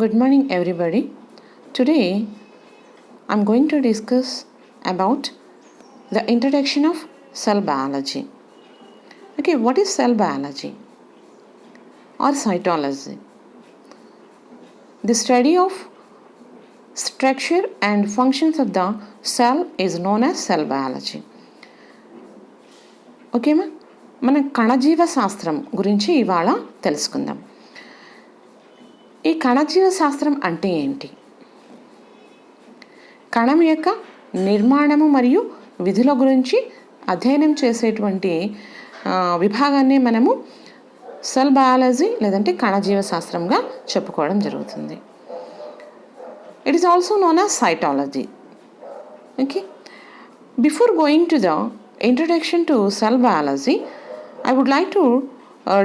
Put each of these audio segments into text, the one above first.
Good morning everybody. Today I'm going to discuss about the introduction of cell biology. Okay, what is cell biology or cytology? The study of structure and functions of the cell is known as cell biology. ఓకేమా, మనం కణజీవ శాస్త్రం గురించి ఇవాళ తెలుసుకుందాం. ఈ కణజీవ శాస్త్రం అంటే ఏంటి? కణం యొక్క నిర్మాణము మరియు విధుల గురించి అధ్యయనం చేసేటువంటి విభాగాన్ని మనము సెల్ బయాలజీ లేదంటే కణజీవ శాస్త్రంగా చెప్పుకోవడం జరుగుతుంది. It is also known as cytology. Okay, before going to the introduction to cell biology, I would like to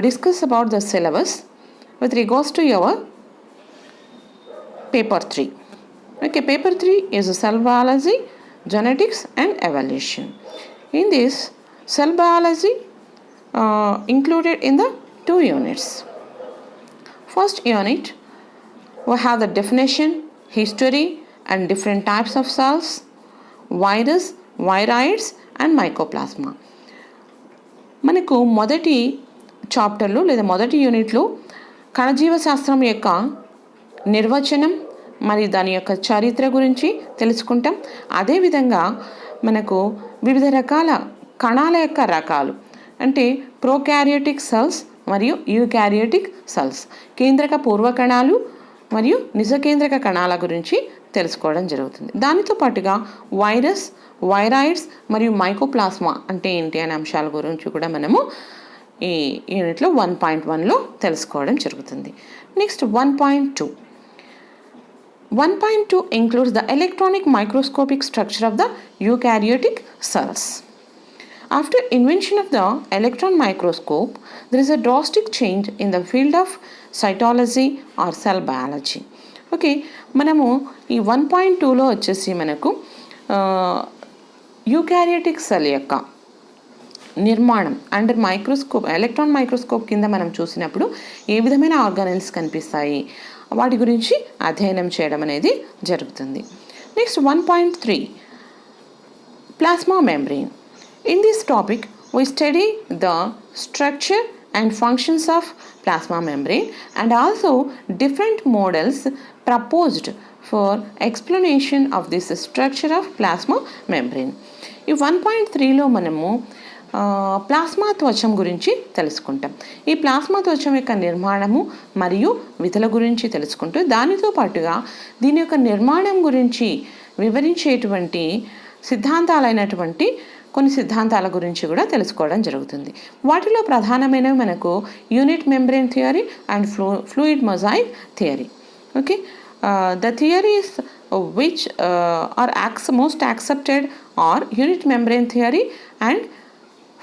discuss about the syllabus with regards to your paper 3. Okay, paper 3 is cell biology, genetics and evolution. In this, cell biology included in the 2 units. First unit, we have the definition, history and different types of cells, virus, viroids and mycoplasma. మనకు మొదటి చాప్టర్లో లేదా మొదటి యూనిట్లో కణజీవ శాస్త్రం యొక్క నిర్వచనం మరియు దాని యొక్క చరిత్ర గురించి తెలుసుకుంటాం. అదేవిధంగా మనకు వివిధ రకాల కణాల యొక్క రకాలు అంటే ప్రోకారియోటిక్ సెల్స్ మరియు యూకారియోటిక్ సెల్స్, కేంద్రక పూర్వ కణాలు మరియు నిజకేంద్రక కణాల గురించి తెలుసుకోవడం జరుగుతుంది. దానితో పాటుగా వైరస్, వైరాయిడ్స్ మరియు మైకోప్లాస్మా అంటే ఏంటి అనే అంశాల గురించి కూడా మనము ఈ యూనిట్లో 1.1లో తెలుసుకోవడం జరుగుతుంది. Next 1.2. 1.2 includes the electronic microscopic structure of the eukaryotic cells. After invention of the electron microscope, there is a drastic change in the field of cytology or cell biology. Okay, మనము ఈ 1.2లో వచ్చేసి మనకు యూకారియోటిక్ సెల్ యొక్క నిర్మాణం under microscope, electron microscope కింద మనం చూసినప్పుడు ఏ విధమైన ఆర్గానెల్స్ కనిపిస్తాయి, వాటి గురించి అధ్యయనం చేయడం అనేది జరుగుతుంది. Next 1.3 plasma membrane. In this topic we study the structure and functions of plasma membrane and also different models proposed for explanation of this structure of plasma membrane. ఈ 1.3లో మనము ప్లాస్మా త్వచం గురించి తెలుసుకుంటాం. ఈ ప్లాస్మా త్వచం యొక్క నిర్మాణము మరియు విధుల గురించి తెలుసుకుంటూ దానితో పాటుగా దీని యొక్క నిర్మాణం గురించి వివరించేటువంటి సిద్ధాంతాలైనటువంటి కొన్ని సిద్ధాంతాల గురించి కూడా తెలుసుకోవడం జరుగుతుంది. వాటిలో ప్రధానమైనవి మనకు unit membrane theory and fluid mosaic theory. Okay, the theories which are most accepted are unit membrane theory and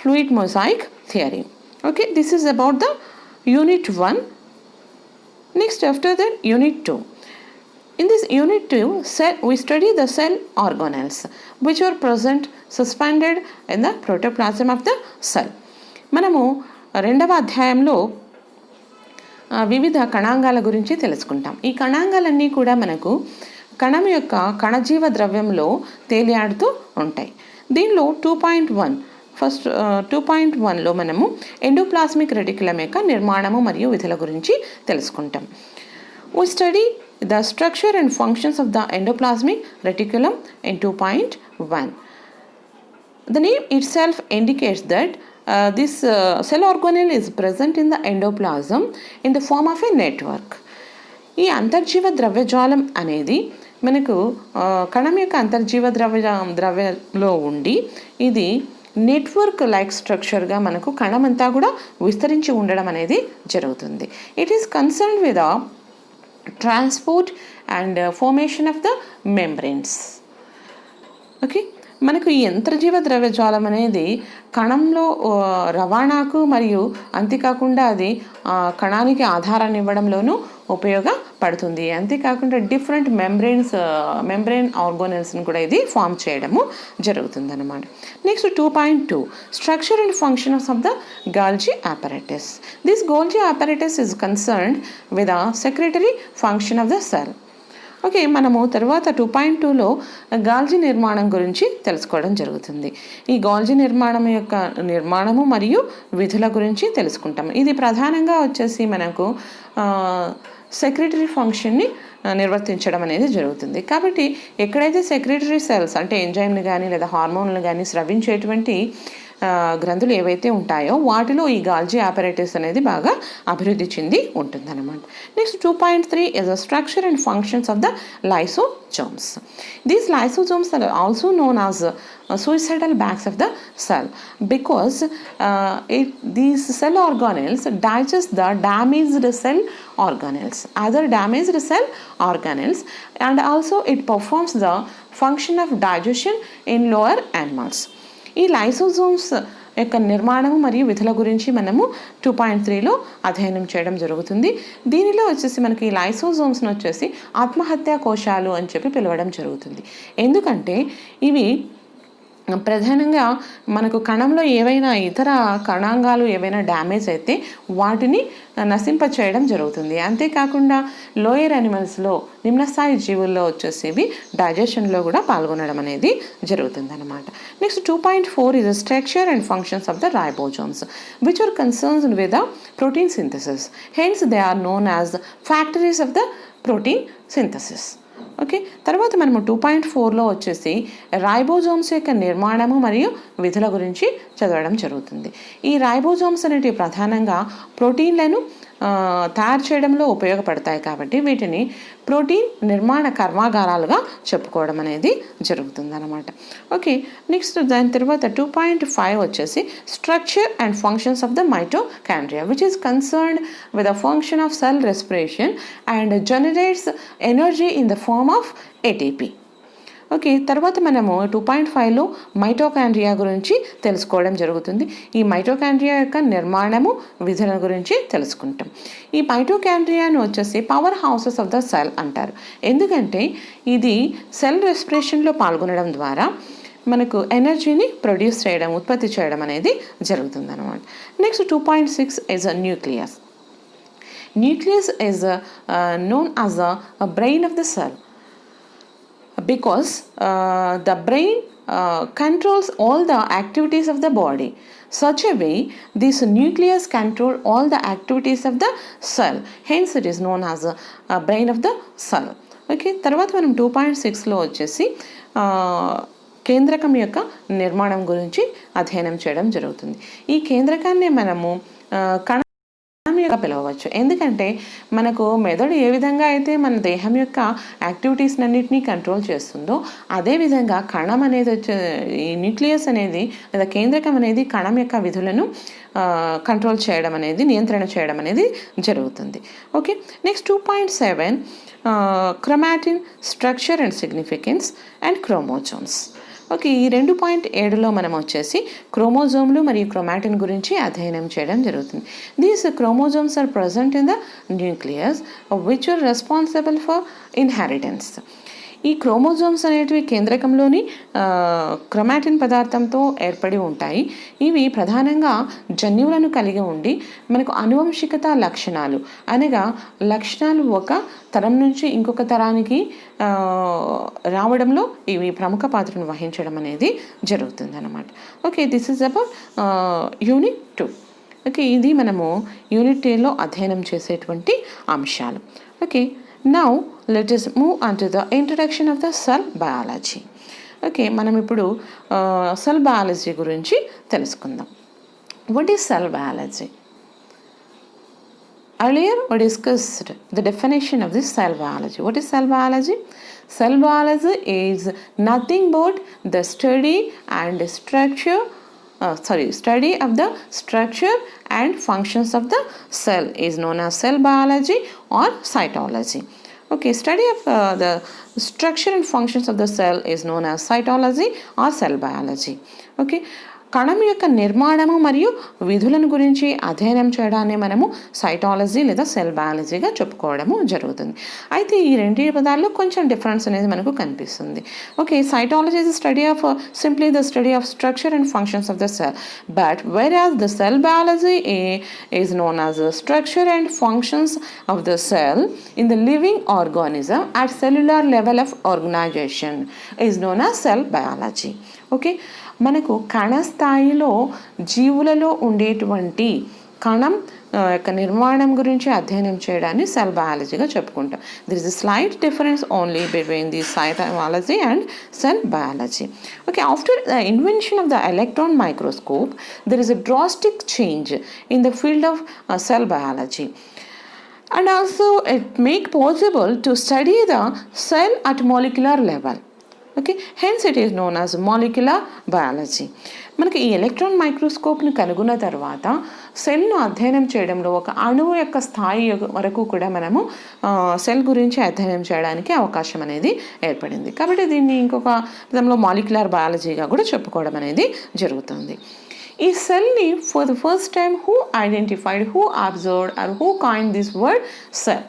fluid mosaic theory. Okay, this is about the unit 1. Next after that unit 2. In this unit 2, we study the cell organelles which are present suspended in the protoplasm of the cell. మనము రెండవ అధ్యాయంలో వివిధ కణాంగాల గురించి తెలుసుకుంటాం. ఈ కణాంగాలన్నీ కూడా మనకు కణం యొక్క కణజీవ ద్రవ్యంలో తేలియాడుతూ ఉంటాయి. దీనిలో 2.1 ఫస్ట్ 2.1లో మనము ఎండోప్లాస్మిక్ రెటిక్యులం యొక్క నిర్మాణము మరియు విధుల గురించి తెలుసుకుంటాం. We study the structure and functions of the endoplasmic reticulum in 2.1. The name itself indicates that this cell organelle is present in the endoplasm in the form of a network. ఈ అంతర్జీవ ద్రవ్యజాలం అనేది మనకు కణం యొక్క అంతర్జీవ ద్రవ్యంలో ఉండి ఇది నెట్వర్క్ లైక్ స్ట్రక్చర్గా మనకు కణమంతా కూడా విస్తరించి ఉండడం అనేది జరుగుతుంది. It is concerned with transport and formation of the membranes. Okay, మనకు ఈ అంతర్జీవ ద్రవ్యజాలం అనేది కణంలో రవాణాకు మరియు అంతేకాకుండా అది కణానికి ఆధారాన్ని ఇవ్వడంలోనూ పడుతుంది. అంతేకాకుండా డిఫరెంట్ మెంబ్రెయిన్ ఆర్గానెల్స్ని కూడా ఇది ఫామ్ చేయడము జరుగుతుంది అనమాట. Next 2.2 structure and functions of the Golgi apparatus. This Golgi apparatus is concerned with the secretory function of the cell. Okay, మనము తర్వాత 2.2లో గాల్జీ నిర్మాణం గురించి తెలుసుకోవడం జరుగుతుంది. ఈ గాల్జీ నిర్మాణము మరియు విధుల గురించి తెలుసుకుంటాం. ఇది ప్రధానంగా వచ్చేసి మనకు సెక్రటరీ ఫంక్షన్ని నిర్వర్తించడం అనేది జరుగుతుంది. కాబట్టి ఎక్కడైతే సెక్రటరీ సెల్స్ అంటే ఎంజైమ్లు కానీ లేదా హార్మోన్లు కానీ స్రవించేటువంటి గ్రంథులు ఏవైతే ఉంటాయో వాటిలో ఈ గాల్జీ apparatus అనేది బాగా అభివృద్ధి చెంది ఉంటుందన్నమాట. Next 2.3 is the structure and functions of the lysosomes. These lysosomes are also known as suicidal bags of the cell because these cell organelles digest the damaged cell organelles, and also it performs the function of digestion in lower animals. ఈ lysosomes యొక్క నిర్మాణము మరియు విధుల గురించి మనము 2.3లో అధ్యయనం చేయడం జరుగుతుంది. దీనిలో వచ్చేసి మనకి ఈ లైసోజోమ్స్ని వచ్చేసి ఆత్మహత్యా కోశాలు అని చెప్పి పిలవడం జరుగుతుంది. ఎందుకంటే ఇవి ప్రధానంగా మనకు కణంలో ఏవైనా ఇతర కణాంగాలు ఏవైనా డ్యామేజ్ అయితే వాటిని నశింపచేయడం జరుగుతుంది. అంతేకాకుండా లోయర్ యానిమల్స్లో నిమ్నస్థాయి జీవుల్లో వచ్చేసి డైజెషన్లో కూడా పాల్గొనడం అనేది జరుగుతుంది అనమాట. Next 2.4 is the structure and functions of the ribosomes which are concerned with the protein synthesis. Hence they are known as factories of the protein synthesis. Okay, తర్వాత మనము 2.4లో వచ్చేసి రైబోజోమ్స్ యొక్క నిర్మాణము మరియు విధుల గురించి చదవడం జరుగుతుంది. ఈ రైబోజోమ్స్ అనేటివి ప్రధానంగా ప్రోటీన్లను తయారు చేయడంలో ఉపయోగపడతాయి కాబట్టి వీటిని ప్రోటీన్ నిర్మాణ కర్మాగారాలుగా చెప్పుకోవడం అనేది జరుగుతుంది అనమాట. ఓకే, నెక్స్ట్ దాని తర్వాత 2.5 వచ్చేసి structure and functions of the mitochondria which is concerned with the function of cell respiration and generates energy in the form of ATP. Okay, తర్వాత మనము 2.5లో మైటోకాండ్రియా గురించి తెలుసుకోవడం జరుగుతుంది. ఈ మైటోకాండ్రియా యొక్క నిర్మాణము విధుల గురించి తెలుసుకుంటాం. ఈ మైటోకాండ్రియాను వచ్చేసి power houses of the cell అంటారు. ఎందుకంటే ఇది సెల్ రెస్పిరేషన్లో పాల్గొనడం ద్వారా మనకు ఎనర్జీని ప్రొడ్యూస్ చేయడం, ఉత్పత్తి చేయడం అనేది జరుగుతుంది అన్నమాట. Next 2.6 is a nucleus. Nucleus is known as a brain of the cell because the brain controls all the activities of the body. Such a way, this nucleus controls all the activities of the cell. Hence, it is known as a brain of the cell. Okay, తర్వాత మనం 2.6లో వచ్చేసి కేంద్రకం యొక్క నిర్మాణం గురించి అధ్యయనం చేయడం జరుగుతుంది. ఈ కేంద్రకాన్ని మనము పిలవచ్చు. ఎందుకంటే మనకు మెదడు ఏ విధంగా అయితే మన దేహం యొక్క యాక్టివిటీస్ అన్నింటినీ కంట్రోల్ చేస్తుందో అదేవిధంగా కణం అనేది వచ్చే ఈ న్యూక్లియస్ అనేది లేదా కేంద్రకం అనేది కణం యొక్క విధులను కంట్రోల్ చేయడం అనేది, నియంత్రణ చేయడం అనేది జరుగుతుంది. Okay, next 2.7 chromatin structure and significance and chromosomes. Okay, ఈ 2.7లో మనం వచ్చేసి క్రోమోజోమ్లు మరియు క్రోమాటిన్ గురించి అధ్యయనం చేయడం జరుగుతుంది. These chromosomes are present in the nucleus which are responsible for inheritance. ఈ క్రోమోజోమ్స్ అనేటివి కేంద్రకంలోని క్రోమాటిన్ పదార్థంతో ఏర్పడి ఉంటాయి. ఇవి ప్రధానంగా జన్యువులను కలిగి ఉండి మనకు అనువంశికత లక్షణాలు అనగా లక్షణాలు ఒక తరం నుంచి ఇంకొక తరానికి రావడంలో ఇవి ప్రముఖ పాత్రను వహించడం అనేది జరుగుతుంది అన్నమాట. Okay, this is about unit 2. Okay, ఇది మనము యూనిట్ 2లో అధ్యయనం చేసేటువంటి అంశాలు. Okay, now let us move on to the introduction of the cell biology. Okay, మనం ఇప్పుడు సెల్ బయాలజీ గురించి తెలుసుకుందాం. What is cell biology? Earlier we discussed the definition of this cell biology. What is cell biology? Cell biology is nothing but the study of the structure and functions of the cell is known as cell biology or cytology. Okay, study of the structure and functions of the cell is known as cytology or cell biology. Okay, కణం యొక్క నిర్మాణము మరియు విధులను గురించి అధ్యయనం చేయడాన్ని మనము cytology లేదా సెల్ బయాలజీగా చెప్పుకోవడము జరుగుతుంది. అయితే ఈ రెండు పదాల్లో కొంచెం డిఫరెన్స్ అనేది మనకు కనిపిస్తుంది. Okay, cytology is study of simply the study of structure and functions of the cell, but whereas the cell biology is known as the structure and functions of the cell in the living organism at cellular level of organization is known as cell biology. Okay, మనకు కణ స్థాయిలో జీవులలో ఉండేటువంటి కణం యొక్క నిర్మాణం గురించి అధ్యయనం చేయడాన్ని సెల్ బయాలజీగా చెప్పుకుంటాం. There is a slight difference only between the cytology and cell biology. Okay, after the invention of the electron microscope there is a drastic change in the field of cell biology. And also it make possible to study the cell at molecular level. Okay, hence it is known as molecular biology. మనకి ఈ electron మైక్రోస్కోప్ని కనుగొన్న తర్వాత సెల్ను అధ్యయనం చేయడంలో ఒక అణువు యొక్క స్థాయి వరకు కూడా మనము సెల్ గురించి అధ్యయనం చేయడానికి అవకాశం అనేది ఏర్పడింది. కాబట్టి దీన్ని ఇంకొక విధంలో మాలిక్యులర్ బయాలజీగా కూడా చెప్పుకోవడం అనేది జరుగుతుంది. ఈ సెల్ని for the first time who identified, who observed or who coined this word cell?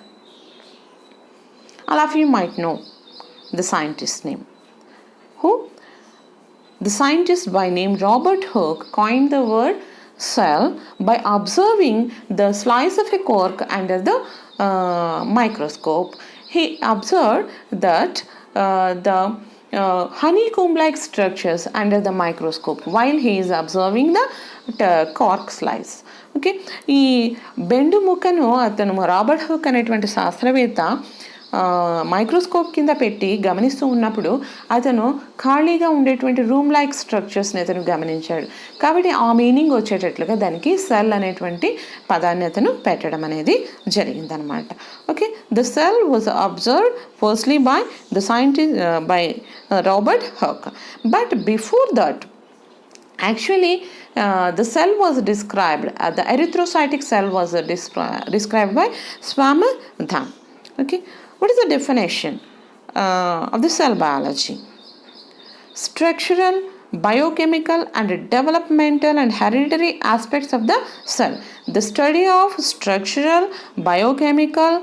All of you might know the scientist name. Who? The scientist by name Robert Hooke coined the word cell by observing the slice of a cork under the microscope. He observed that the honeycomb-like structures under the microscope while he is observing the cork slice. Okay, ఈ బెండు ముక్కను అతను Robert hook అనేటువంటి శాస్త్రవేత్త microscope కింద పెట్టి గమనిస్తూ ఉన్నప్పుడు అతను ఖాళీగా ఉండేటువంటి రూమ్ లైక్ స్ట్రక్చర్స్ని అతను గమనించాడు. కాబట్టి ఆ మీనింగ్ వచ్చేటట్లుగా దానికి సెల్ అనేటువంటి పదాన్ని అతను పెట్టడం అనేది జరిగిందనమాట. Okay, the cell was observed firstly by the scientist by Robert hook, but before that actually the cell was described, the erythrocytic cell was described by Swaminathan. Okay, what is the definition of the cell biology? Structural, biochemical and developmental and hereditary aspects of the cell. The study of structural, biochemical,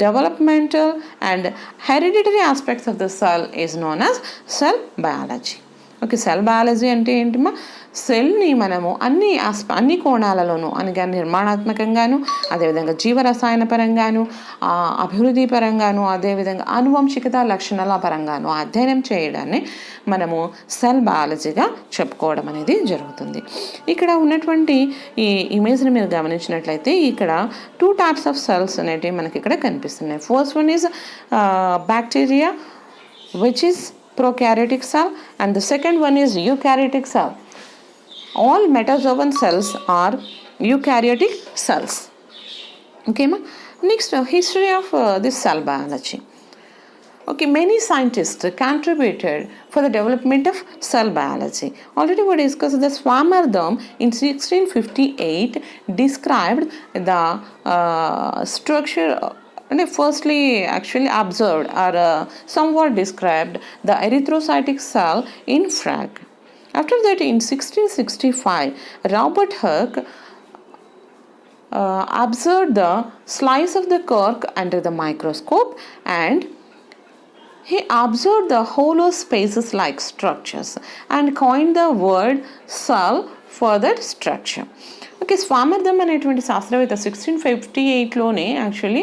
developmental and hereditary aspects of the cell is known as cell biology. Okay, cell biology అంటే ఏంటిమా? సెల్ని మనము అన్ని కోణాలలోనూ అనగా నిర్మాణాత్మకంగాను, అదేవిధంగా జీవరసాయన పరంగాను, అభివృద్ధి పరంగాను, అదేవిధంగా ఆనువంశికత లక్షణాల పరంగాను అధ్యయనం చేయడాన్ని మనము సెల్ బయాలజీగా చెప్పుకోవడం అనేది జరుగుతుంది. ఇక్కడ ఉన్నటువంటి ఈ ఇమేజ్ని మీరు గమనించినట్లయితే ఇక్కడ 2 types ఆఫ్ సెల్స్ అనేటివి మనకి ఇక్కడ కనిపిస్తున్నాయి. First one is bacteria which is prokaryotic cell and the second one is eukaryotic cell. All metazoan cells are eukaryotic cells. Okay ma, next history of this cell biology. Okay, many scientists contributed for the development of cell biology. Already we discussed the Swaminathan in 1658 described the structure and firstly actually observed or somewhat described the erythrocytic cell in frog. After that in 1665 Robert Hooke observed the slice of the cork under the microscope and he observed the hollow spaces like structures and coined the word cell for that structure. Okay, Swaminathan అనేటువంటి శాస్త్రవేత్త 1658లోనే actually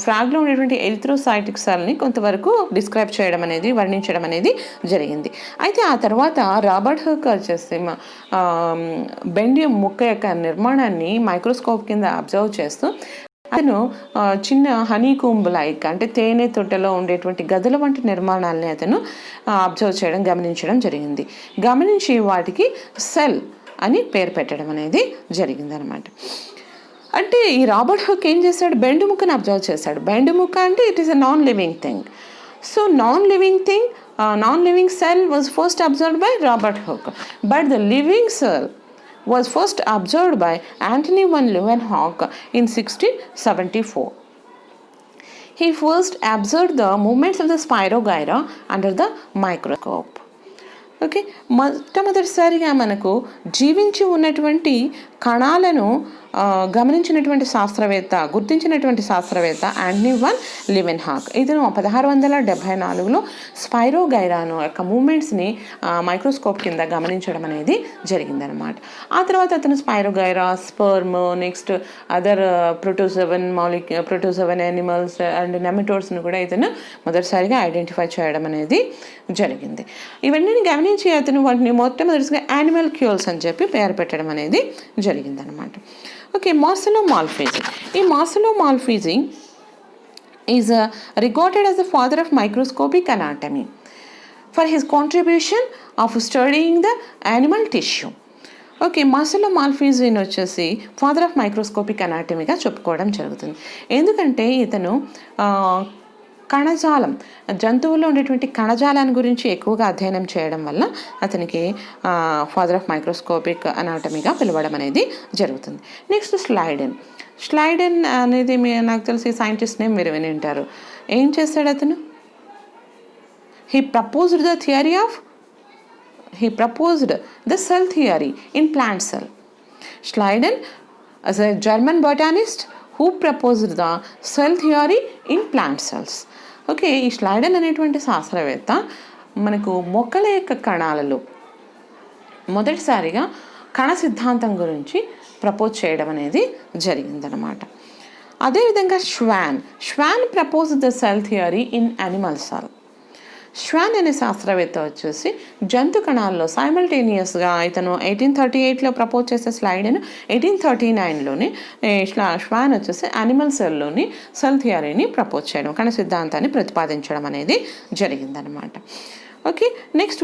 ఫ్రాగ్లో ఉండేటువంటి erythrocytic సెల్ని కొంతవరకు describe చేయడం అనేది, వర్ణించడం అనేది జరిగింది. అయితే ఆ తర్వాత రాబర్ట్ హుక్ వచ్చేసి బెండియం ముక్క యొక్క నిర్మాణాన్ని మైక్రోస్కోప్ కింద అబ్జర్వ్ చేస్తూ అతను చిన్న హనీకుంబ్ లైక్ అంటే తేనె తొట్టెలో ఉండేటువంటి గదుల వంటి నిర్మాణాలని అతను అబ్జర్వ్ చేయడం, గమనించడం జరిగింది. గమనించి వాటికి సెల్ అని పేరు పెట్టడం అనేది జరిగిందనమాట. అంటే ఈ రాబర్ట్ హుక్ ఏం చేశాడు? బెండు ముక్కను అబ్జర్వ్ చేశాడు. బెండు ముక్క అంటే it is a non living thing. So non living cell was first observed by Robert hook, but the living cell was first observed by Antony van Leeuwenhoek in 1674. He first observed the movements of the Spirogyra under the microscope. Okay, మొట్టమొదటిసారిగా మనకు జీవించి ఉన్నటువంటి కణాలను గమనించినటువంటి శాస్త్రవేత్త, గుర్తించినటువంటి శాస్త్రవేత్త Antony van లీవెన్హాక్. ఇతను 1674లో స్పైరోగైరాను యొక్క మూమెంట్స్ని మైక్రోస్కోప్ కింద గమనించడం అనేది జరిగిందనమాట. ఆ తర్వాత అతను spirogyra, sperm, next other protozoan animals and నెమటోడ్స్ని కూడా ఇతను మొదటిసారిగా ఐడెంటిఫై చేయడం అనేది జరిగింది. ఇవన్నీ గమనించి అతను వాటిని మొట్టమొదటిగా యానిమల్ క్యూల్స్ అని చెప్పి పేరు పెట్టడం అనేది జరిగిందనమాట. Okay, Marcello Malpighi. ఈ Marcello Malpighi is recorded as the father of microscopic anatomy for his contribution of studying the animal tissue. Okay, Marcello మాల్పీజీని వచ్చేసి ఫాదర్ ఆఫ్ మైక్రోస్కోపిక్ అనాటమీగా చెప్పుకోవడం జరుగుతుంది. ఎందుకంటే ఇతను కణజాలం, జంతువుల్లో ఉండేటువంటి కణజాలాన్ని గురించి ఎక్కువగా అధ్యయనం చేయడం వల్ల అతనికి ఫాదర్ ఆఫ్ మైక్రోస్కోపిక్ అనాటమీగా పిలవడం అనేది జరుగుతుంది. నెక్స్ట్ స్లైడెన్ అనేది నాకు తెలిసి సైంటిస్ట్ నేమ్ మీరు విని ఉంటారు. ఏం చేశాడు అతను? He proposed the cell theory in plant cell. Schleiden as a German botanist who proposed the cell theory in plant cells. Okay, ఈ స్లైడెన్ అనేటువంటి శాస్త్రవేత్త మనకు మొక్కల యొక్క కణాలలో మొదటిసారిగా కణ సిద్ధాంతం గురించి ప్రపోజ్ చేయడం అనేది జరిగిందనమాట. అదేవిధంగా ష్వాన్ propose the cell theory in animal cell. ష్వాన్ అనే శాస్త్రవేత్త వచ్చేసి జంతు కణాల్లో సైమల్టేనియస్గా ఇతను 1838లో ప్రపోజ్ చేసే స్లైడ్ను 1839లోనే ష్వాన్ వచ్చేసి యానిమల్ సెల్లోని సెల్ థియరీని ప్రపోజ్ చేయడం, కణ సిద్ధాంతాన్ని ప్రతిపాదించడం అనేది జరిగిందనమాట. Okay, next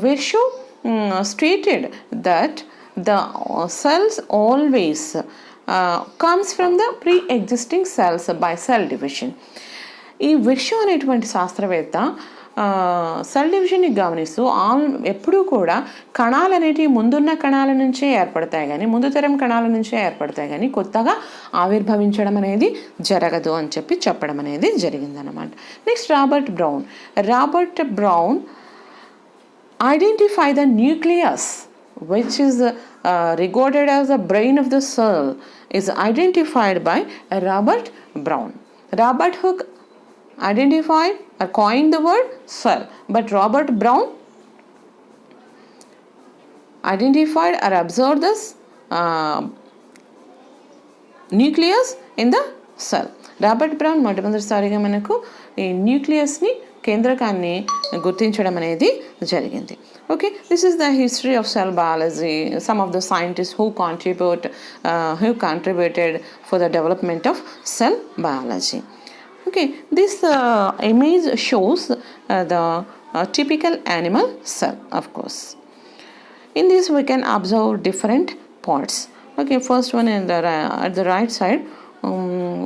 Virchow stated that the cells always comes from the pre existing cells by cell division. ఈ విర్షో అనేటువంటి శాస్త్రవేత్త సెల్ డివిజన్ని గమనిస్తూ ఎప్పుడూ కూడా కణాలు అనేటివి ముందున్న కణాల నుంచే ఏర్పడతాయి కానీ, ముందు తరం కణాల నుంచే ఏర్పడతాయి కానీ కొత్తగా ఆవిర్భవించడం అనేది జరగదు అని చెప్పడం అనేది జరిగిందనమాట. Next Robert brown identify the nucleus which is regarded as the brain of the cell is identified by Robert Brown. Robert Hooke identified or coined the word cell, but Robert Brown identified or observed this nucleus in the cell. Robert brown మొట్టమొదటిసారిగా మనకు ఈ న్యూక్లియస్ని, కేంద్రకాన్ని గుర్తించడం అనేది జరిగింది. Okay, this is the history of cell biology, some of the scientist who contributed for the development of cell biology. Okay, this image shows the typical animal cell, of course. In this we can observe different parts. Okay, first one at the right side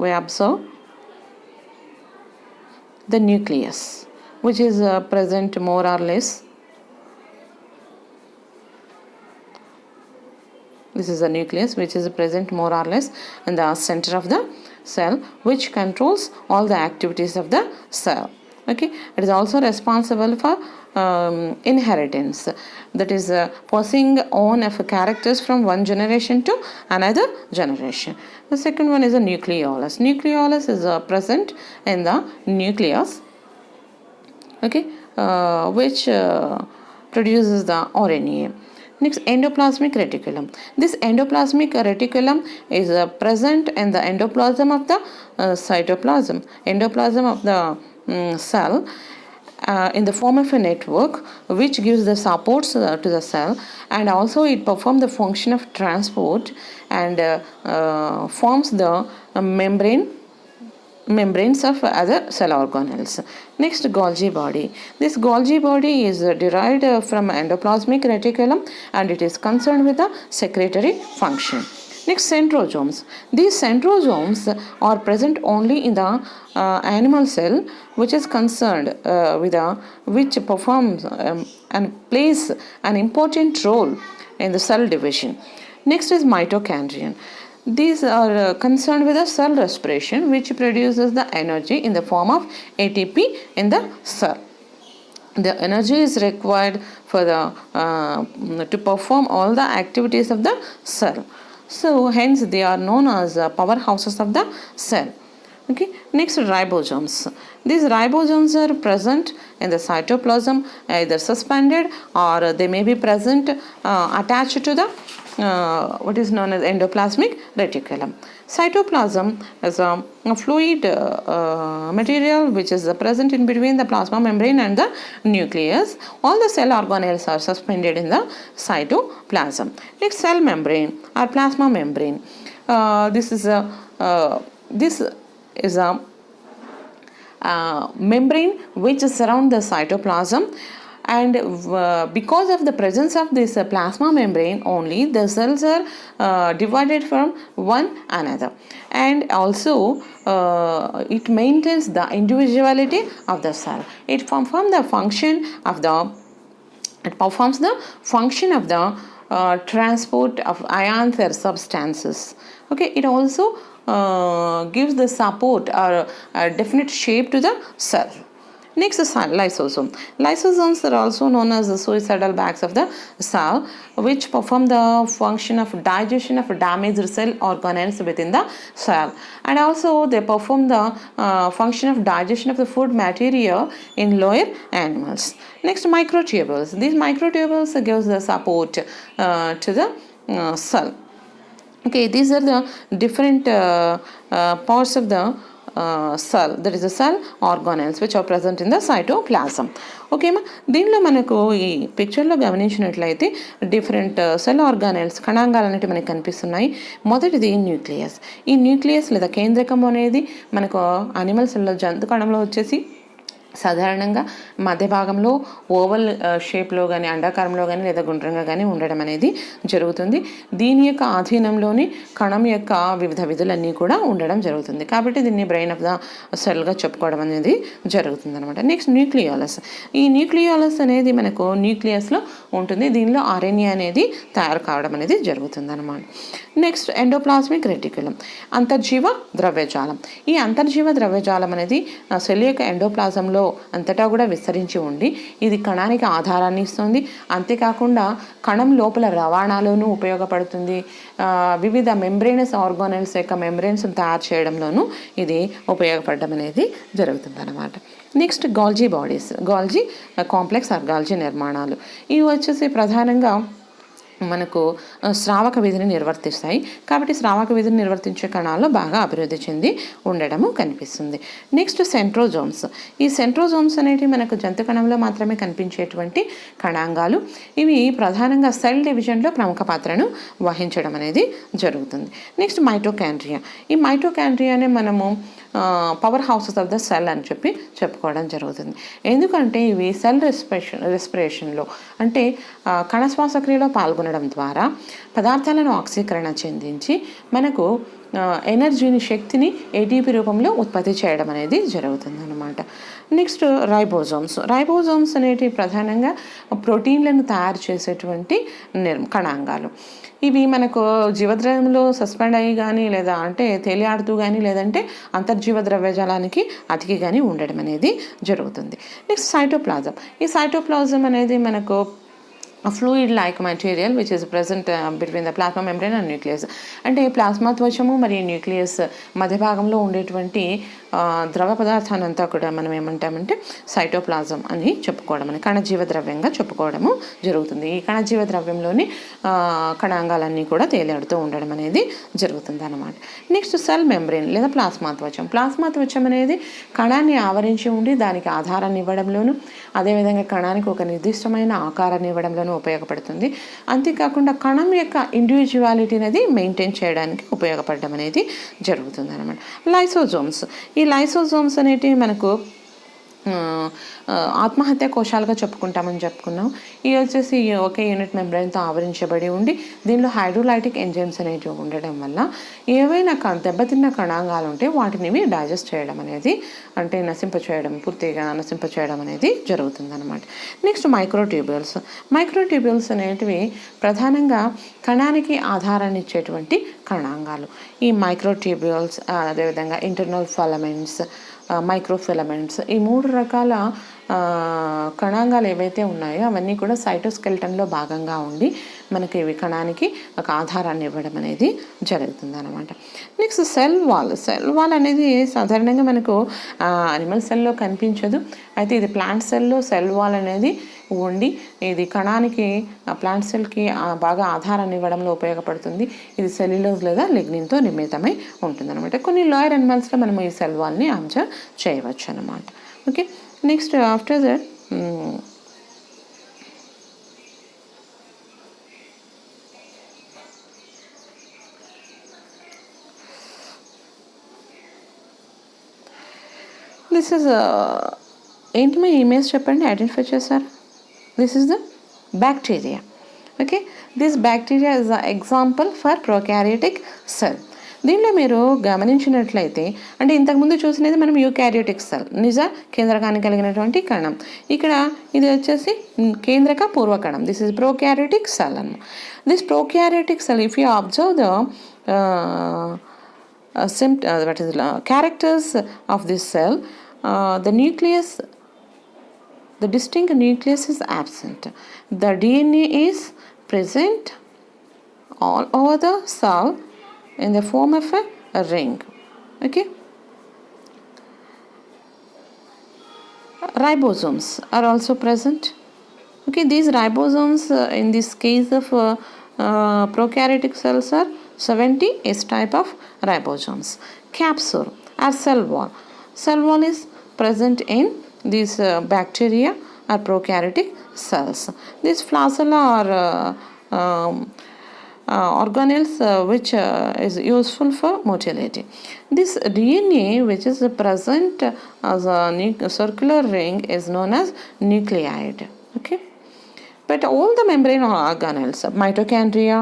we observe the nucleus, which is present more or less. This is the nucleus which is present more or less in the center of the cell, which controls all the activities of the cell. Okay, it is also responsible for inheritance, that is passing on of characters from one generation to another generation. The second one is a nucleolus. Nucleolus is present in the nucleus, okay, which produces the RNA. Next, endoplasmic reticulum. This endoplasmic reticulum is present in the endoplasm of the cytoplasm, endoplasm of the cell, in the form of a network which gives the supports to the cell, and also it performs the function of transport and forms the membranes of other cell organelles. Next, Golgi body. This Golgi body is derived from endoplasmic reticulum and it is concerned with the secretory function. Next, centrosomes. These centrosomes are present only in the animal cell, which is concerned which performs and plays an important role in the cell division. Next is mitochondrion. These are concerned with the cell respiration, which produces the energy in the form of ATP in the cell. the energy is required for the to perform all the activities of the cell. So hence they are known as powerhouses of the cell. Okay, next, ribosomes. These ribosomes are present in the cytoplasm, either suspended or they may be present attached to the what is known as endoplasmic reticulum. Cytoplasm is a fluid material which is present in between the plasma membrane and the nucleus. All the cell organelles are suspended in the cytoplasm. Next, cell membrane or plasma membrane. This is a membrane which surround the cytoplasm, and because of the presence of this plasma membrane only, the cells are divided from one another, and also it maintains the individuality of the cell. It performs the function of the transport of ions or substances. Okay, it also gives the support or a definite shape to the cell. Next is lysosome. Lysosomes are also known as the suicidal bags of the cell, which perform the function of digestion of damaged cell organelles within the cell, and also they perform the function of digestion of the food material in lower animals. Next, microtubules. These microtubules gives the support to the cell. Okay, these are the different parts of the cell, that is the cell organelles which are present in the cytoplasm. Okay మా, దీనిలో మనకు ఈ పిక్చర్లో గమనించినట్లయితే different cell organelles, కణాంగాలు అనేవి మనకు కనిపిస్తున్నాయి. మొదటిది న్యూక్లియస్. ఈ న్యూక్లియస్ లేదా కేంద్రకం అనేది మనకు అనిమల్స్లో, జంతు కణంలో వచ్చేసి సాధారణంగా మధ్య భాగంలో ఓవల్ షేప్లో కానీ, అండాకారంలో కానీ లేదా గుండ్రంగా కానీ ఉండడం అనేది జరుగుతుంది. దీని యొక్క ఆధీనంలోని కణం యొక్క వివిధ విధులన్నీ కూడా ఉండడం జరుగుతుంది. కాబట్టి దీన్ని బ్రెయిన్ ఆఫ్ ద సెల్గా చెప్పుకోవడం అనేది జరుగుతుంది అనమాట. Next, nucleolus. ఈ న్యూక్లియోలస్ అనేది మనకు న్యూక్లియస్లో ఉంటుంది. దీనిలో ఆర్ఎన్ఏ అనేది తయారు కావడం అనేది జరుగుతుంది అనమాట. నెక్స్ట్, ఎండోప్లాస్మిక్ రెటిక్యులం, అంతర్జీవ ద్రవ్యజాలం. ఈ అంతర్జీవ ద్రవ్యజాలం అనేది సెల్ యొక్క ఎండోప్లాజంలో అంతటా కూడా విస్తరించి ఉండి ఇది కణానికి ఆధారాన్ని ఇస్తుంది. అంతేకాకుండా కణం లోపల రవాణాలోనూ ఉపయోగపడుతుంది. వివిధ మెంబ్రేనస్ ఆర్గానెల్స్ యొక్క మెంబ్రేన్స్ తయారు చేయడంలోనూ ఇది ఉపయోగపడడం అనేది జరుగుతుంది అన్నమాట. Next, Golgi bodies. Golgi complex or Golgi నిర్మాణాలు. ఇవి వచ్చేసి ప్రధానంగా మనకు స్రావక విధిని నిర్వర్తిస్తాయి. కాబట్టి స్రావక విధిని నిర్వర్తించే కణాల్లో బాగా అభివృద్ధి చెంది ఉండడము కనిపిస్తుంది. Next, centrosomes. ఈ సెంట్రోజోమ్స్ అనేవి మనకు జంతు కణంలో మాత్రమే కనిపించేటువంటి కణాంగాలు. ఇవి ప్రధానంగా సెల్ డివిజన్లో ప్రముఖ పాత్రను వహించడం అనేది జరుగుతుంది. Next, mitochondria. ఈ మైటోకాండ్రియానే మనము power houses of the cell అని చెప్పుకోవడం జరుగుతుంది. ఎందుకంటే ఇవి సెల్ రెస్పిరేషన్లో అంటే కణ శ్వాసక్రియలో పాల్గొనడం ద్వారా పదార్థాలను ఆక్సీకరణ చెందించి మనకు ఎనర్జీని, శక్తిని ఏటీపీ రూపంలో ఉత్పత్తి చేయడం అనేది జరుగుతుంది అన్నమాట. Next, ribosomes. రైబోజోమ్స్ అనేటివి ప్రధానంగా ప్రోటీన్లను తయారు చేసేటువంటి కణాంగాలు. ఇవి మనకు జీవద్రవ్యంలో సస్పెండ్ అయ్యి కానీ, లేదా అంటే తేలియాడుతూ కానీ, లేదంటే అంతర్జీవ ద్రవ్యజాలానికి అతికి కానీ ఉండడం అనేది జరుగుతుంది. Next, cytoplasm. ఈ సైటోప్లాజం అనేది మనకు fluid like material which is present between the plasma membrane and nucleus. అంటే ప్లాస్మా త్వచము మరియు న్యూక్లియస్ మధ్య భాగంలో ఉండేటువంటి ద్రవ పదార్థాన్ని అంతా కూడా మనం ఏమంటామంటే సైటోప్లాజం అని చెప్పుకోవడం, అని కణజీవ ద్రవ్యంగా చెప్పుకోవడము జరుగుతుంది. ఈ కణజీవ ద్రవ్యంలోని కణాంగాలన్నీ కూడా తేలియాడుతూ ఉండడం అనేది జరుగుతుంది అన్నమాట. నెక్స్ట్, సెల్ మెంబ్రేన్ లేదా ప్లాస్మా త్వచం. ప్లాస్మా త్వచం అనేది కణాన్ని ఆవరించి ఉండి దానికి ఆధారాన్ని ఇవ్వడంలోను, అదేవిధంగా కణానికి ఒక నిర్దిష్టమైన ఆకారాన్ని ఇవ్వడంలోనూ ఉపయోగపడుతుంది. అంతేకాకుండా కణం యొక్క ఇండివిజువాలిటీ అనేది మెయింటైన్ చేయడానికి ఉపయోగపడడం అనేది జరుగుతుంది అన్నమాట. లైసోజోమ్స్. ఈ లైసోజోమ్స్ అనేటివి మనకు ఆత్మహత్య కోశాలుగా చెప్పుకున్నాం. ఇవి వచ్చేసి ఒకే యూనిట్ మెంబ్రెయిన్తో ఆవరించబడి ఉండి దీనిలో హైడ్రోలైటిక్ ఎంజైమ్స్ అనేవి ఉండడం వల్ల ఏవైనా దెబ్బతిన్న కణాంగాలు ఉంటే వాటిని డైజెస్ట్ చేయడం అనేది, అంటే పూర్తిగా నశింపచేయడం అనేది జరుగుతుంది అనమాట. Next, microtubules. మైక్రోట్యూబ్యూల్స్ అనేటివి ప్రధానంగా కణానికి ఆధారాన్ని ఇచ్చేటువంటి కణాంగాలు. ఈ మైక్రోట్యూబ్యూల్స్ అదేవిధంగా ఇంటర్నల్ ఫిలమెంట్స్, మైక్రోఫిలమెంట్స్, ఈ 3 రకాల కణాంగాలు ఏవైతే ఉన్నాయో అవన్నీ కూడా సైటోస్కెల్టన్లో భాగంగా ఉండి మనకి ఇవి కణానికి ఒక ఆధారాన్ని ఇవ్వడం అనేది జరుగుతుంది అనమాట. నెక్స్ట్ సెల్ వాల్ అనేది సాధారణంగా మనకు అనిమల్ సెల్లో కనిపించదు. అయితే ఇది ప్లాంట్ సెల్లో సెల్ వాల్ అనేది ఉండి ఇది కణానికి ప్లాంట్ సెల్కి బాగా ఆధారాన్ని ఇవ్వడంలో ఉపయోగపడుతుంది. ఇది సెల్యులోజ్ లేదా లిగ్నిన్తో నిర్మితమై ఉంటుందన్నమాట. కొన్ని లోయర్ అనిమల్స్లో మనం ఈ సెల్ వాల్ని అబ్జర్వ్ చేయవచ్చు అన్నమాట. Okay, next after that this is ఏంటి మీ ఇమేజ్ చెప్పండి, ఐడెంటిఫై చేశారు? This is the bacteria. Okay, this bacteria is the example for prokaryotic cell. దీనిలో మీరు గమనించినట్లయితే అంటే ఇంతకుముందు చూసినది మనం యూకారియోటిక్ సెల్, నిజ కేంద్రకాన్ని కలిగినటువంటి కణం. ఇక్కడ ఇది వచ్చేసి కేంద్రక పూర్వకణం. దిస్ ఇస్ ప్రొకారియోటిక్ సెల్ అన్నమాట. This prokaryotic cell, if you observe the characters of this cell, the nucleus, the distinct nucleus is absent. The DNA is present all over the cell in the form of a ring. Okay, ribosomes are also present. Okay, these ribosomes in this case of prokaryotic cells are 70 S type of ribosomes. Capsule or cell wall. Cell wall is present in these bacteria or prokaryotic cells. These flagella are organelles which is useful for motility. This DNA which is present as a circular ring is known as nucleide. Okay, but all the membrane organelles, mitochondria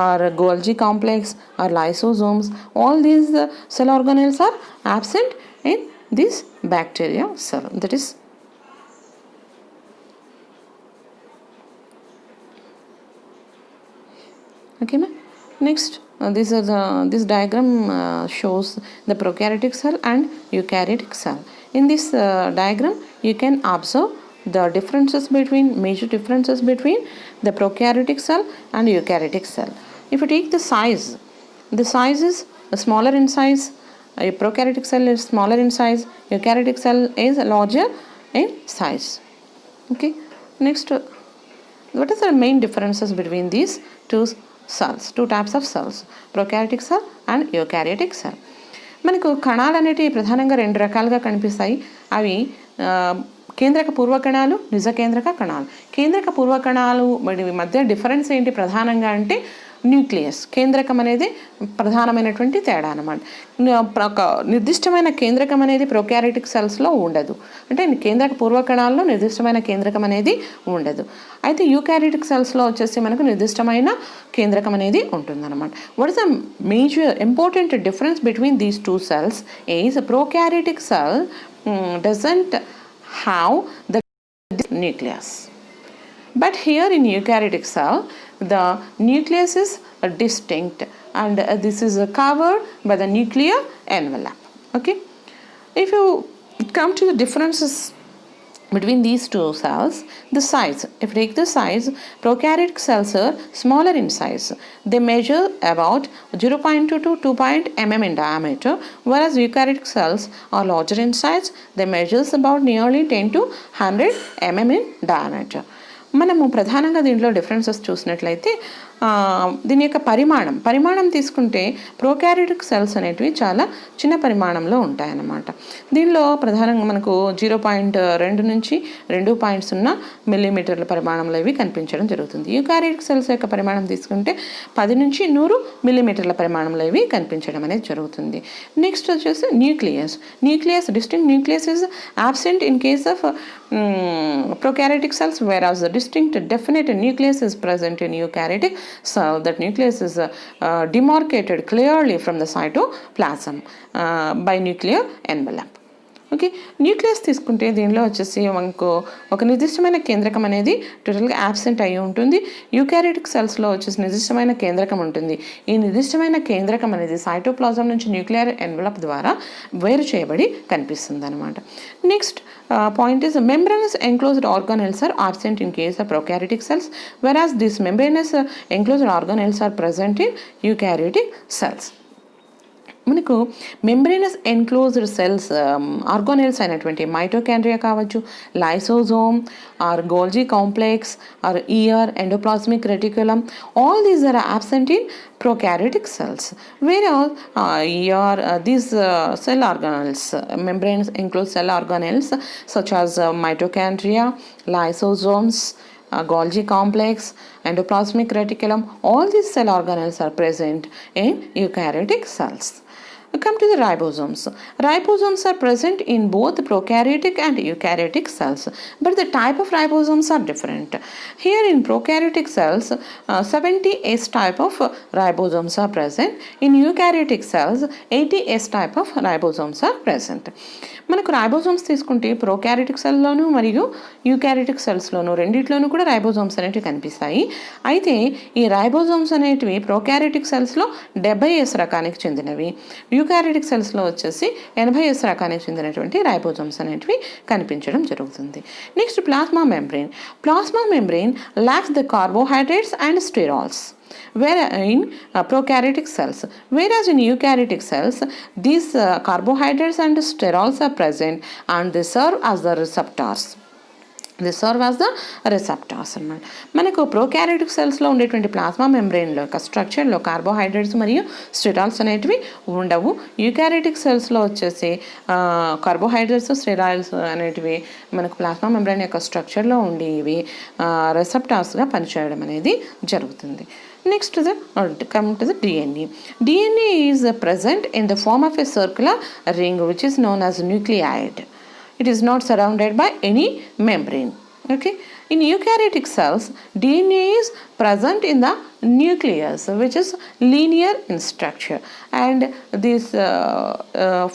or Golgi complex or lysosomes, all these cell organelles are absent in this bacteria cell. That is okay, ma'am. Next, this diagram shows the prokaryotic cell and eukaryotic cell. In this diagram, you can observe the major differences between the prokaryotic cell and eukaryotic cell. If you take the size is smaller in size. A prokaryotic cell is smaller in size. Eukaryotic cell is larger in size. Okay. Next, what are the main differences between these two types of cells, prokaryotic cell and eukaryotic cell? మనకు కణాలు అనేటివి ప్రధానంగా 2 రకాలుగా కనిపిస్తాయి. అవి కేంద్రక పూర్వకణాలు, నిజ కేంద్రక కణాలు. కేంద్రక పూర్వకణాలు మధ్య డిఫరెన్స్ ఏంటి ప్రధానంగా అంటే న్యూక్లియస్, కేంద్రకం అనేది ప్రధానమైనటువంటి తేడా అన్నమాట. ఒక నిర్దిష్టమైన కేంద్రకం అనేది ప్రొకారియోటిక్ సెల్స్లో ఉండదు. అంటే కేంద్రక పూర్వకణాల్లో నిర్దిష్టమైన కేంద్రకం అనేది ఉండదు. అయితే యూకారియోటిక్ సెల్స్లో వచ్చేసి మనకు నిర్దిష్టమైన కేంద్రకం అనేది ఉంటుందన్నమాట. What is the major important difference between these 2 cells is prokaryotic cell doesn't have the nucleus. But here in eukaryotic cell, the nucleus is distinct and this is covered by the nuclear envelope. Okay, if you come to the differences between these 2 cells, the size, if you take the size, prokaryotic cells are smaller in size. They measure about 0.2 to 2 mm in diameter, whereas eukaryotic cells are larger in size. They measures about nearly 10 to 100 mm in diameter. మనము ప్రధానంగా దీంట్లో differences చూసినట్లయితే దీని యొక్క పరిమాణం తీసుకుంటే prokaryotic cells అనేటివి చాలా చిన్న పరిమాణంలో ఉంటాయన్నమాట. దీనిలో ప్రధానంగా మనకు 0.2 నుంచి 2.0 మిల్లీమీటర్ల పరిమాణంలో ఇవి కనిపించడం జరుగుతుంది. యూకారియోటిక్ సెల్స్ యొక్క పరిమాణం తీసుకుంటే 10 నుంచి 100 మిల్లీమీటర్ల పరిమాణంలో ఇవి కనిపించడం అనేది జరుగుతుంది. నెక్స్ట్ వచ్చేసి nucleus distinct nucleus is absent in case of prokaryotic cells, whereas the distinct definite nucleus is present in eukaryotic cell. That nucleus is demarcated clearly from the cytoplasm by nuclear envelope. Okay, nucleus తీసుకుంటే దీనిలో వచ్చేసి మనకు ఒక నిర్దిష్టమైన కేంద్రకం అనేది టోటల్గా absent అయి ఉంటుంది. యూకారియోటిక్ సెల్స్లో వచ్చేసి నిర్దిష్టమైన కేంద్రకం ఉంటుంది. ఈ నిర్దిష్టమైన కేంద్రకం అనేది సైటోప్లాజం నుంచి న్యూక్లియర్ ఎన్వలప్ ద్వారా వేరు చేయబడి కనిపిస్తుంది అనమాట. Next point is membranous enclosed organelles are absent in case of prokaryotic cells, whereas these membranous enclosed organelles are present in eukaryotic cells. మనకు మెంబ్రేనస్ ఎన్క్లోజ్డ్ సెల్స్ ఆర్గానెల్స్ అయినటువంటి మైటోకాండ్రియా కావచ్చు, lysosome or Golgi complex or either endoplasmic reticulum, all these are absent in prokaryotic cells, whereas these cell organelles, membranous enclosed cell organelles such as mitochondria, lysosomes, Golgi complex, endoplasmic reticulum, all these cell organelles are present in eukaryotic cells. Come to the ribosomes. Ribosomes are present in both prokaryotic and eukaryotic cells, but the type of ribosomes are different. Here in prokaryotic cells, 70S type of ribosomes are present. In eukaryotic cells, 80S type of ribosomes are present. మనకు ribosomes తీసుకుంటే prokaryotic సెల్లోను మరియు eukaryotic సెల్స్లోను రెండిట్లోనూ కూడా ribosomes అనేటివి కనిపిస్తాయి. అయితే ఈ ribosomes అనేటివి ప్రోకారియోటిక్ సెల్స్లో 70S రకానికి చెందినవి, యూకారియోటిక్ సెల్స్లో వచ్చేసి 80S రకానికి చెందినటువంటి రైబోజోమ్స్ అనేటివి కనిపించడం జరుగుతుంది. Next plasma membrane. Plasma membrane lacks the carbohydrates and sterols in prokaryotic cells, whereas in eukaryotic cells these carbohydrates and sterols are present and they serve as the receptors. అన్నమాట. మనకు prokaryotic సెల్స్లో ఉండేటువంటి plasma మెంబ్రెయిన్లో యొక్క స్ట్రక్చర్లో carbohydrates మరియు sterols అనేటివి ఉండవు. Eukaryotic సెల్స్లో వచ్చేసి carbohydrates స్టెరాయిల్స్ అనేటివి మనకు ప్లాస్మా మెంబ్రెయిన్ యొక్క స్ట్రక్చర్లో ఉండి ఇవి రెసెప్టార్స్గా పనిచేయడం అనేది జరుగుతుంది. Next come to the DNA. DNA is present in the form of a circular ring which is known as nucleide. It is not surrounded by any membrane. Okay. In eukaryotic cells, DNA is present in the nucleus, which is linear in structure, and this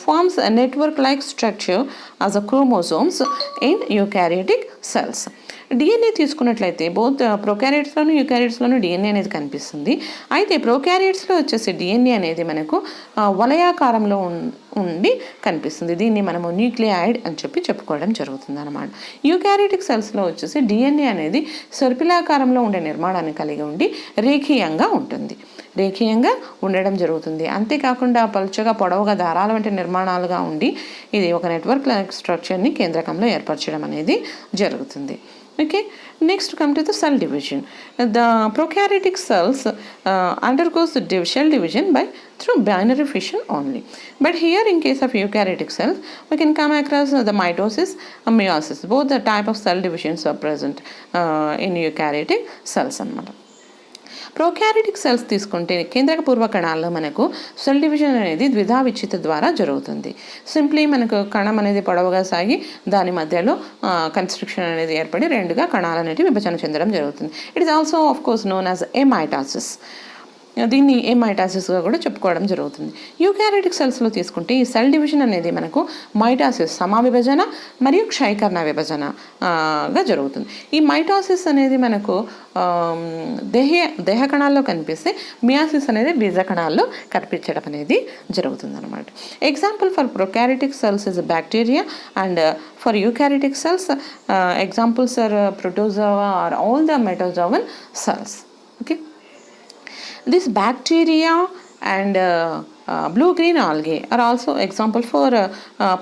forms a network-like structure as a chromosomes in eukaryotic cells. DNA తీసుకున్నట్లయితే both ప్రొకారియోట్స్లోను యూకారియోట్స్లోను DNA అనేది కనిపిస్తుంది. అయితే ప్రొకారియోట్స్లో వచ్చేసి DNA అనేది మనకు వలయాకారంలో ఉండి కనిపిస్తుంది. దీన్ని మనము న్యూక్లియాయిడ్ అని చెప్పుకోవడం జరుగుతుంది అనమాట. యూకారియోటిక్ సెల్స్లో వచ్చేసి డిఎన్ఏ అనేది సర్పిలాకారంలో ఉండే నిర్మాణాన్ని కలిగి ఉండి రేఖీయంగా ఉండడం జరుగుతుంది. అంతేకాకుండా పలుచగా పొడవుగా దారాల వంటి నిర్మాణాలుగా ఉండి ఇది ఒక నెట్వర్క్ లైక్ స్ట్రక్చర్ని కేంద్రకంలో ఏర్పరచడం అనేది జరుగుతుంది. Okay, next come to the cell division. The prokaryotic cells undergoes the cell division through binary fission only. But here in case of eukaryotic cells, we can come across the mitosis and meiosis. Both the type of cell divisions are present in eukaryotic cells అన్నమాట. Prokaryotic cells తీసుకుంటే కేంద్రక పూర్వ కణాల్లో మనకు cell division అనేది ద్విధా విచ్ఛిత ద్వారా జరుగుతుంది. Simply మనకు కణం అనేది పొడవుగా సాగి దాని మధ్యలో కన్స్ట్రక్షన్ అనేది ఏర్పడి రెండుగా కణాలు అనేవి విభజన చెందడం జరుగుతుంది. It is also of course known as amitosis. దీన్ని ఎమైటాసిస్గా కూడా చెప్పుకోవడం జరుగుతుంది. యూకారియోటిక్ సెల్స్లో తీసుకుంటే ఈ సెల్ డివిజన్ అనేది మనకు మైటాసిస్ సమావిభజన మరియు క్షయకరణ విభజనగా జరుగుతుంది. ఈ మైటాసిస్ అనేది మనకు దేహ కణాల్లో కనిపిస్తే మియాసిస్ అనేది బీజ కణాల్లో కనిపించడం అనేది జరుగుతుంది అనమాట. Example for prokaryotic cells is bacteria and for eukaryotic cells examples are protozoa or all the metazoal cells. Okay, this bacteria and blue-green algae are also example for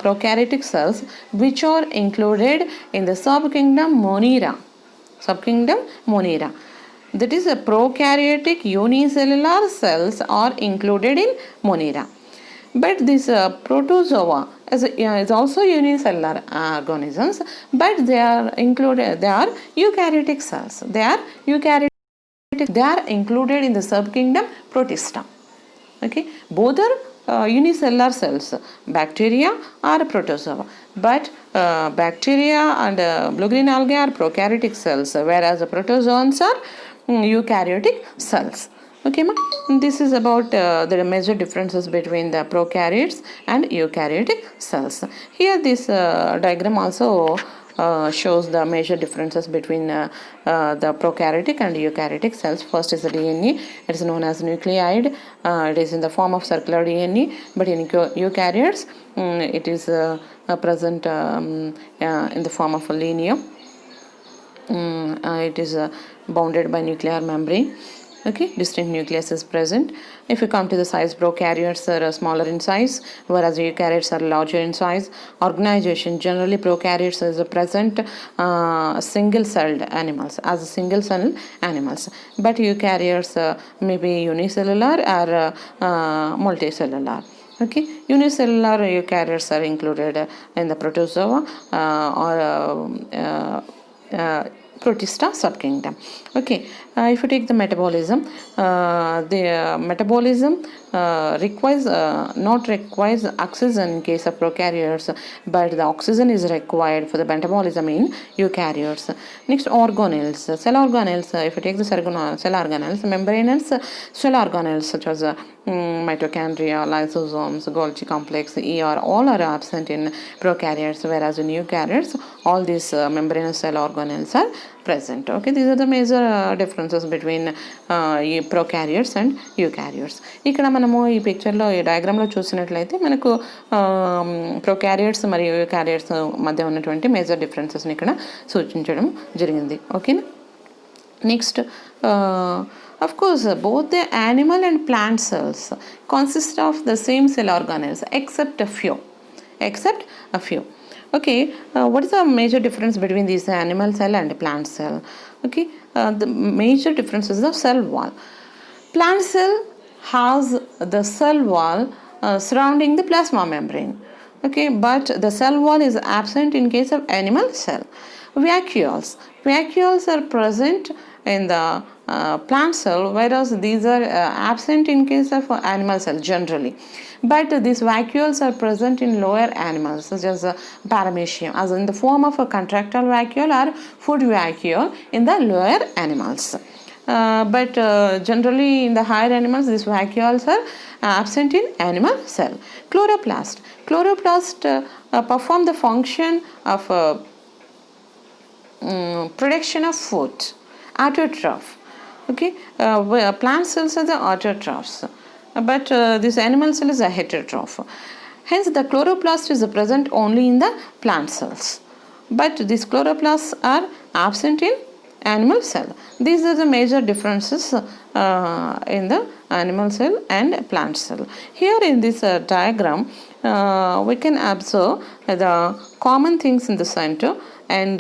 prokaryotic cells which are included in the subkingdom Monera. That is, prokaryotic unicellular cells are included in Monera. But this protozoa is also unicellular organisms, but they are eukaryotic cells. They are included in the subkingdom Protista. Okay, both are unicellular cells, bacteria or protozoa, but bacteria and blue-green algae are prokaryotic cells, whereas the protozoans are eukaryotic cells. Okay, ma? This is about the major differences between the prokaryotes and eukaryotic cells. Here this diagram also shows the major differences between the prokaryotic and eukaryotic cells. First is the DNA. It is known as nucleide. It is in the form of circular DNA, but in eukaryotes it is present in the form of a linear. It is bounded by nuclear membrane. Okay, distinct nucleus is present. If you come to the size, prokaryotes are smaller in size, whereas eukaryotes are larger in size. Organization, generally prokaryotes is present single-celled animals, as single-cell animals, but eukaryotes may be unicellular or multicellular. Okay, unicellular eukaryotes are included in the protozoa Protista subkingdom. Okay, if you take the metabolism, the metabolism requires oxygen in case of prokaryotes, but the oxygen is required for the metabolism in eukaryotes. Next, organelles, cell organelles. If you take the cell organelles, membranous cell organelles such as mitochondria, lysosomes, Golgi complex, ER, all are absent in prokaryotes, whereas in eukaryotes, all these membranous cell organelles are present. Okay, these are the major differences between prokaryotes and eukaryotes. ఇక్కడ మనము ఈ పిక్చర్లో ఈ డయాగ్రామ్లో చూసినట్లయితే మనకు prokaryotes మరియు eukaryotes మధ్య ఉన్నటువంటి మేజర్ డిఫరెన్సెస్ని ఇక్కడ సూచించడం జరిగింది. ఓకేనా. Next, of course, both the animal and plant cells consist of the same cell organelles except a few. Okay, what is the major difference between this animal cell and plant cell? Okay, the major difference is the cell wall. Plant cell has the cell wall surrounding the plasma membrane. Okay, but the cell wall is absent in case of animal cell. Vacuoles are present in the plant cell, whereas these are absent in case of animal cell generally. But these vacuoles are present in lower animals such as paramecium, as in the form of a contractile vacuole or food vacuole in the lower animals. But generally in the higher animals, these vacuoles are absent in animal cell. Chloroplast perform the function of production of food, autotroph. Okay, plant cells are the autotrophs, but this animal cell is a heterotroph. Hence, the chloroplast is present only in the plant cells, but these chloroplasts are absent in animal cell. These are the major differences in the animal cell and plant cell. Here in this diagram, we can observe the common things in the center and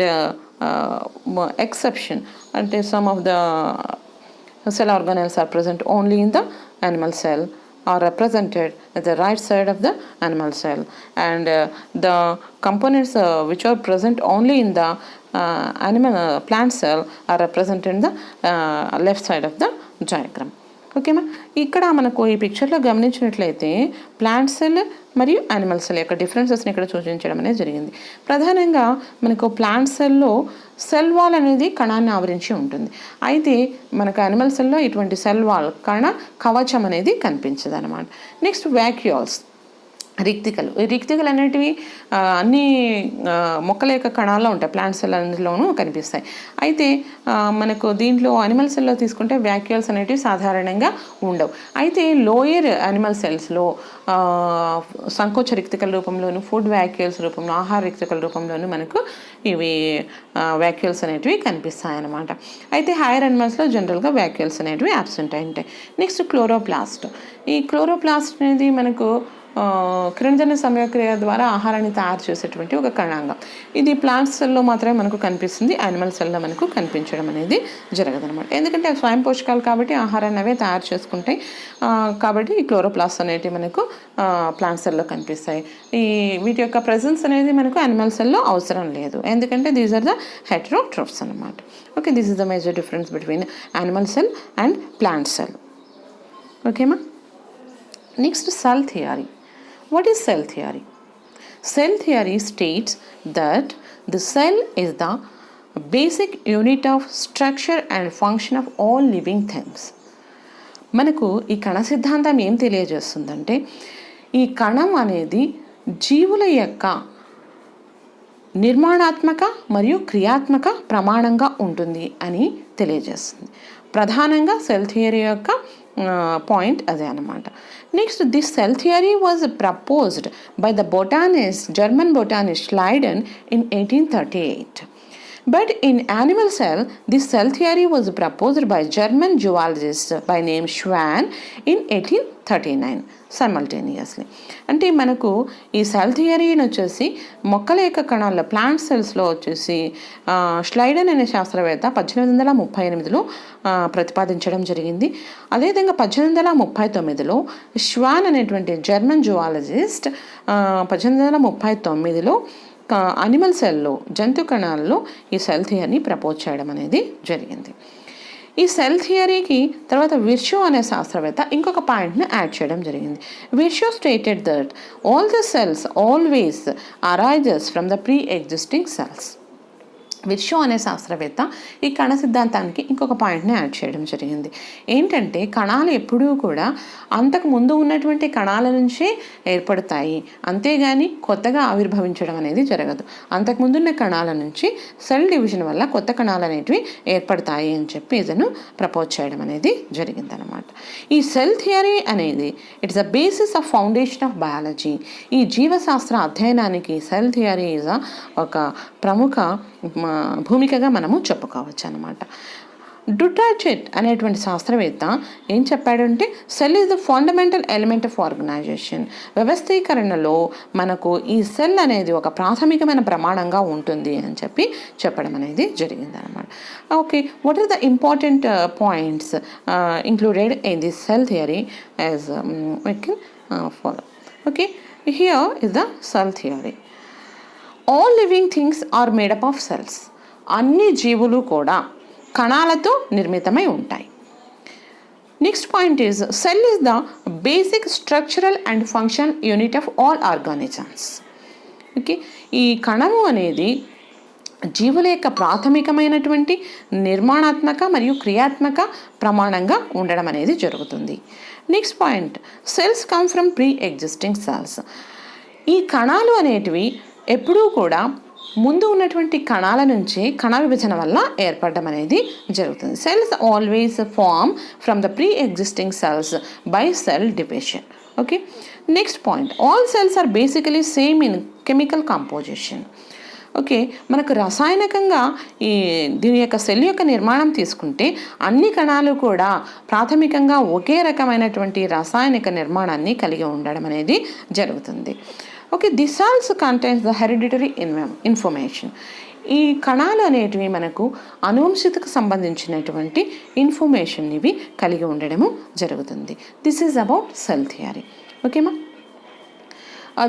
exception, and some of the cell organelles are present only in the animal cell or represented at the right side of the animal cell, and the components which are present only in the plant cell are represented in the left side of the diagram. ఓకేమా. ఇక్కడ మనకు ఈ పిక్చర్లో గమనించినట్లయితే plant cell మరియు animal cell యొక్క డిఫరెన్సెస్ని ఇక్కడ సూచించడం అనేది జరిగింది. ప్రధానంగా మనకు ప్లాంట్ సెల్లో సెల్ వాల్ అనేది కణాన్ని ఆవరించి ఉంటుంది. అయితే మనకు యానిమల్ సెల్లో ఇటువంటి సెల్ వాల్ కవచం అనేది కనిపించదు అనమాట. నెక్స్ట్, వాక్యూల్స్, రిక్తికలు అనేటివి అన్ని మొక్కల యొక్క కణాల్లో ఉంటాయి, ప్లాంట్ సెల్ అందులోనూ కనిపిస్తాయి. అయితే మనకు దీంట్లో యానిమల్ సెల్లో తీసుకుంటే వాక్యూల్స్ అనేటివి సాధారణంగా ఉండవు. అయితే లోయర్ యానిమల్ సెల్స్లో సంకోచ రిక్తికల రూపంలోను, ఫుడ్ వాక్యూల్స్ రూపంలో, ఆహార రిక్తికల రూపంలోను మనకు ఇవి వాక్యూల్స్ అనేటివి కనిపిస్తాయి అన్నమాట. అయితే హైయర్ యానిమల్స్లో జనరల్గా వాక్యూల్స్ అనేటివి అబ్సెంట్ అయి ఉంటాయి. Next, chloroplast. ఈ క్లోరోప్లాస్ట్ అనేది మనకు కిరణజన్య సమయక్రియ ద్వారా ఆహారాన్ని తయారు చేసేటువంటి ఒక కణాంగం. ఇది ప్లాంట్ సెల్లో మాత్రమే మనకు కనిపిస్తుంది, యానిమల్ సెల్లో మనకు కనిపించడం అనేది జరగదనమాట. ఎందుకంటే అవి స్వయం పోషకాలు కాబట్టి ఆహారాన్ని అవే తయారు చేసుకుంటాయి. కాబట్టి ఈ క్లోరోప్లాస్ట్ అనేవి మనకు ప్లాంట్ సెల్లో కనిపిస్తాయి. వీటి యొక్క ప్రెజెన్స్ అనేది మనకు యానిమల్ సెల్లో అవసరం లేదు, ఎందుకంటే దీస్ ఆర్ ద హెటెరోట్రోఫ్స్ అనమాట. Okay, this is the major difference between animal cell and plant cell. ఓకేమా. Next, cell theory. What is cell theory? Cell theory states that the cell is the basic unit of structure and function of all living things. మనకు ఈ కణ సిద్ధాంతం ఏం తెలియజేస్తుందంటే ఈ కణం అనేది జీవుల యొక్క నిర్మాణాత్మక మరియు క్రియాత్మక ప్రమాణంగా ఉంటుంది అని తెలియజేస్తుంది. ప్రధానంగా సెల్ థియరీ యొక్క పాయింట్ అదే అన్నమాట. Next, this cell theory was proposed by the German botanist Leyden in 1838. But in animal cell, this cell theory was proposed by German zoologist by name Schwann in 1839 simultaneously. అంటే మనకు ఈ cell థియరీని వచ్చేసి మొక్కల యొక్క కణాల్లో plant సెల్స్లో వచ్చేసి ష్లైడెన్ అనే శాస్త్రవేత్త 1838లో ప్రతిపాదించడం జరిగింది. అదేవిధంగా 1839లో ష్వాన్ అనేటువంటి జర్మన్ జువాలజిస్ట్ 1839లో అనిమల్ సెల్లో జంతు కణాల్లో ఈ సెల్ థియరీని ప్రపోజ్ చేయడం అనేది జరిగింది. ఈ సెల్ థియరీకి తర్వాత విర్షో అనే శాస్త్రవేత్త ఇంకొక పాయింట్ని యాడ్ చేయడం జరిగింది. Virchow stated that all the cells always arises from the pre existing cells. Virchow అనే శాస్త్రవేత్త ఈ కణ సిద్ధాంతానికి ఇంకొక పాయింట్ని యాడ్ చేయడం జరిగింది. ఏంటంటే కణాలు ఎప్పుడూ కూడా అంతకు ముందు ఉన్నటువంటి కణాల నుంచే ఏర్పడతాయి, అంతేగాని కొత్తగా ఆవిర్భవించడం అనేది జరగదు. అంతకుముందున్న కణాల నుంచి సెల్ డివిజన్ వల్ల కొత్త కణాలు అనేటివి ఏర్పడతాయి అని చెప్పి ఇతను ప్రపోజ్ చేయడం అనేది జరిగిందనమాట. ఈ సెల్ థియరీ అనేది it's the basis of foundation of biology. ఈ జీవశాస్త్ర అధ్యయనానికి సెల్ థియరీ ఈజ్ ఒక ప్రముఖ భూమికగా మనము చెప్పుకోవచ్చు అనమాట. డుటాచెట్ అనేటువంటి శాస్త్రవేత్త ఏం చెప్పాడంటే cell is the fundamental element of organisation. వ్యవస్థీకరణలో మనకు ఈ సెల్ అనేది ఒక ప్రాథమికమైన ప్రమాణంగా ఉంటుంది అని చెప్పి చెప్పడం అనేది జరిగిందనమాట. Okay, what are the important points included in this cell theory as we can follow. Okay, here is the cell theory. All living things are made up of cells. అన్ని జీవులు కూడా కణాలతో నిర్మితమై ఉంటాయి. Next point is cell is the basic structural and function unit of all organisms. Okay, ఈ కణము అనేది జీవుల యొక్క ప్రాథమికమైనటువంటి నిర్మాణాత్మక మరియు క్రియాత్మక ప్రమాణంగా ఉండడం అనేది జరుగుతుంది. Next point, cells come from pre existing cells. ఈ కణాలు అనేటివి ఎప్పుడూ కూడా ముందు ఉన్నటువంటి కణాల నుంచి కణ విభజన వల్ల ఏర్పడడం అనేది జరుగుతుంది. Cells always form from the pre existing cells by cell division. Okay, next point, all cells are basically same in chemical composition. Okay, మనకు రసాయనికంగా దీని యొక్క సెల్ యొక్క నిర్మాణం తీసుకుంటే అన్ని కణాలు కూడా ప్రాథమికంగా ఒకే రకమైనటువంటి రాసాయనిక నిర్మాణాన్ని కలిగి ఉండడం అనేది జరుగుతుంది. Okay, this also contains the hereditary information. ఈ కణాలు అనేటివి మనకు అనువంశితకు సంబంధించినటువంటి ఇన్ఫర్మేషన్ ఇవి కలిగి ఉండడము జరుగుతుంది. This is about cell theory. ఓకేమా,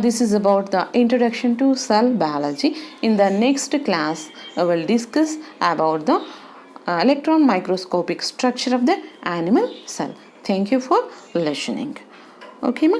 this is about the introduction to cell biology. In the next class I will discuss about the electron microscopic structure of the animal cell. Thank you for listening. Okay ma.